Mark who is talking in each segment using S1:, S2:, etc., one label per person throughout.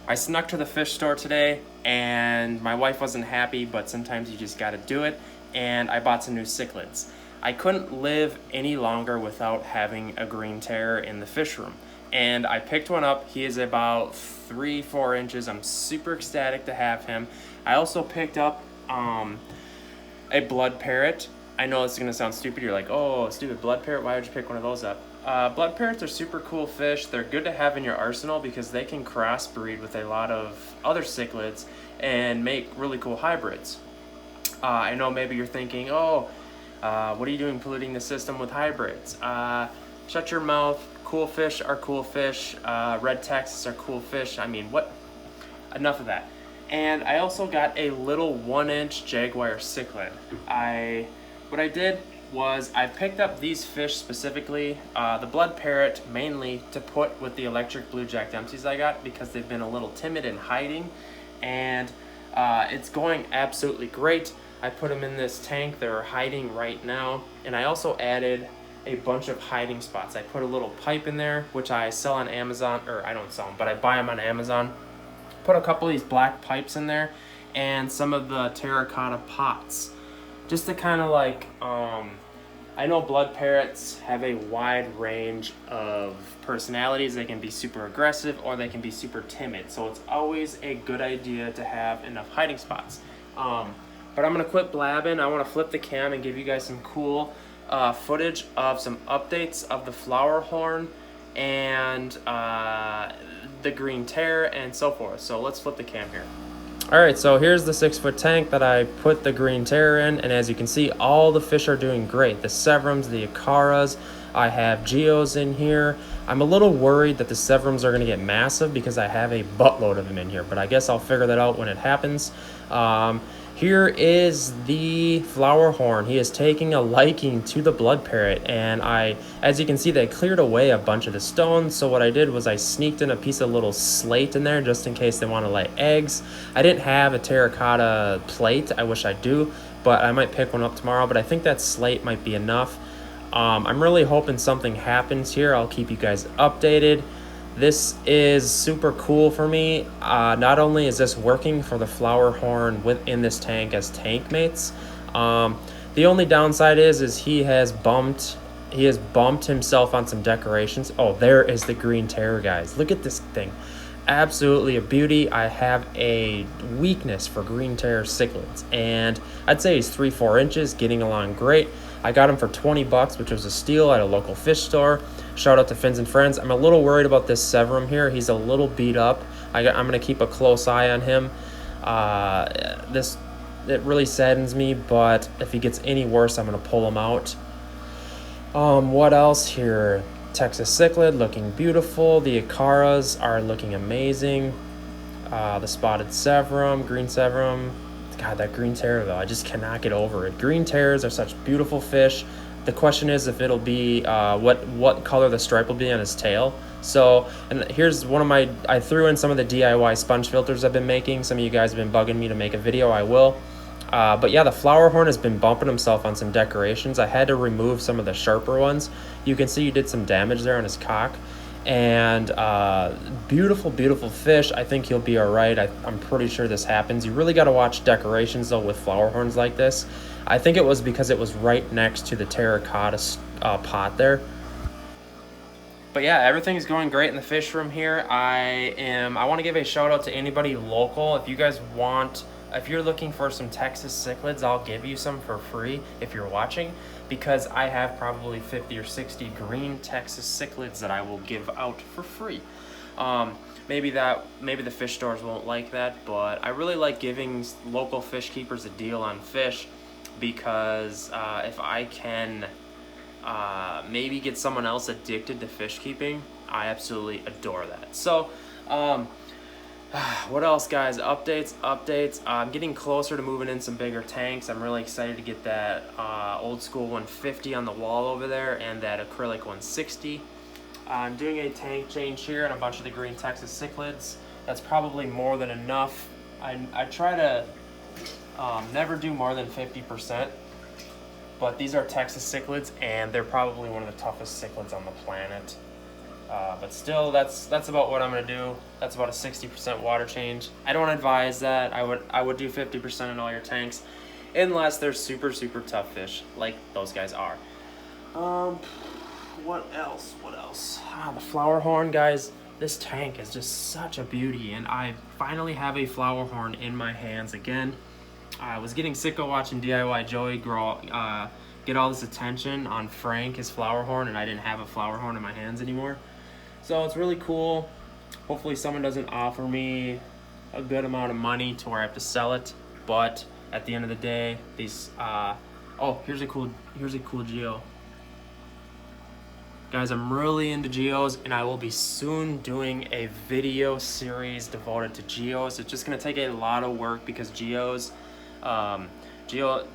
S1: I snuck to the fish store today and my wife wasn't happy, but sometimes you just gotta do it, and I bought some new cichlids. I couldn't live any longer without having a green terror in the fish room, and I picked one up. He is about 3-4 inches. I'm super ecstatic to have him. I also picked up a blood parrot. I know it's gonna sound stupid. You're like, oh, stupid blood parrot, why would you pick one of those up? Blood parrots are super cool fish. They're good to have in your arsenal because they can crossbreed with a lot of other cichlids and make really cool hybrids. I know maybe you're thinking, oh, what are you doing polluting the system with hybrids? Shut your mouth. Cool fish are cool fish. Red Texas are cool fish. I mean, what? Enough of that. And I also got a little 1-inch jaguar cichlid. What I did was I picked up these fish specifically, the blood parrot mainly to put with the electric blue jack dempseys I got because they've been a little timid in hiding, and it's going absolutely great. I put them in this tank. They're hiding right now, and I also added a bunch of hiding spots. I put a little pipe in there, which I sell on Amazon, or I don't sell them, but I buy them on Amazon. Put a couple of these black pipes in there and some of the terracotta pots, just to kind of like, I know blood parrots have a wide range of personalities. They can be super aggressive or they can be super timid. So it's always a good idea to have enough hiding spots. But I'm gonna quit blabbing. I wanna flip the cam and give you guys some cool footage of some updates of the Flowerhorn and the green terror and so forth. So let's flip the cam here. All right, so here's the 6-foot tank that I put the green terror in, and as you can see, all the fish are doing great. The severums, the acaras, I have geos in here. I'm a little worried that the severums are gonna get massive because I have a buttload of them in here, but I guess I'll figure that out when it happens. Here is the Flowerhorn. He is taking a liking to the blood parrot, and as you can see, they cleared away a bunch of the stones. So what I did was I sneaked in a piece of little slate in there just in case they want to lay eggs. I didn't have a terracotta plate. I wish I do, but I might pick one up tomorrow, but I think that slate might be enough. I'm really hoping something happens here. I'll keep you guys updated. This is super cool for me. Not only is this working for the Flowerhorn within this tank as tank mates, the only downside is he has bumped himself on some decorations. Oh, there is the green terror, guys. Look at this thing. Absolutely a beauty. I have a weakness for green terror cichlids, and I'd say he's 3-4 inches, getting along great. I got him for 20 bucks, which was a steal at a local fish store. Shout out to Fins and Friends. I'm a little worried about this severum here. He's a little beat up. I'm gonna keep a close eye on him. It really saddens me, but if he gets any worse, I'm gonna pull him out. What else here? Texas cichlid looking beautiful. The acaras are looking amazing. The spotted severum, green severum. God, that green terror though, I just cannot get over it. Green terrors are such beautiful fish. The question is if it'll be what color the stripe will be on his tail. So, and here's one of I threw in some of the DIY sponge filters I've been making. Some of you guys have been bugging me to make a video. I will. But yeah, the Flowerhorn has been bumping himself on some decorations. I had to remove some of the sharper ones. You can see he did some damage there on his cock. And beautiful, beautiful fish. I think he'll be all right. I'm pretty sure this happens. You really got to watch decorations though with Flowerhorns like this. I think it was because it was right next to the terracotta pot there. But yeah, everything's going great in the fish room here. I want to give a shout out to anybody local. If you guys want, if you're looking for some Texas cichlids, I'll give you some for free if you're watching, because I have probably 50 or 60 green Texas cichlids that I will give out for free. Maybe the fish stores won't like that, but I really like giving local fish keepers a deal on fish, because if I can maybe get someone else addicted to fish keeping, I absolutely adore that. So what else, guys? Updates. I'm getting closer to moving in some bigger tanks. I'm really excited to get that old school 150 on the wall over there and that acrylic 160. I'm doing a tank change here and a bunch of the green Texas cichlids. That's probably more than enough. I try to never do more than 50%, but these are Texas cichlids and they're probably one of the toughest cichlids on the planet. But still, that's about what I'm gonna do. That's about a 60% water change. I don't advise that. I would do 50% in all your tanks, unless they're super tough fish like those guys are. What else? The Flowerhorn, guys. This tank is just such a beauty, and I finally have a Flowerhorn in my hands again. I was getting sick of watching DIY Joey get all this attention on Frank, his Flowerhorn, and I didn't have a Flowerhorn in my hands anymore. So it's really cool. Hopefully someone doesn't offer me a good amount of money to where I have to sell it. But at the end of the day, these oh, here's a cool geo. Guys, I'm really into geos, and I will be soon doing a video series devoted to geos. It's just gonna take a lot of work because geos, geo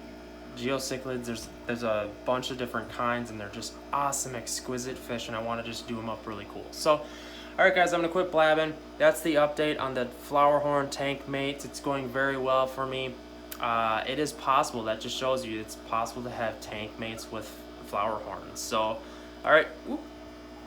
S1: cichlids, there's a bunch of different kinds, and they're just awesome, exquisite fish, and I want to just do them up really cool. So, all right, guys, I'm gonna quit blabbing. That's the update on the Flowerhorn tank mates. It's going very well for me. It is possible. That just shows you it's possible to have tank mates with Flowerhorns. So, all right. Whoop.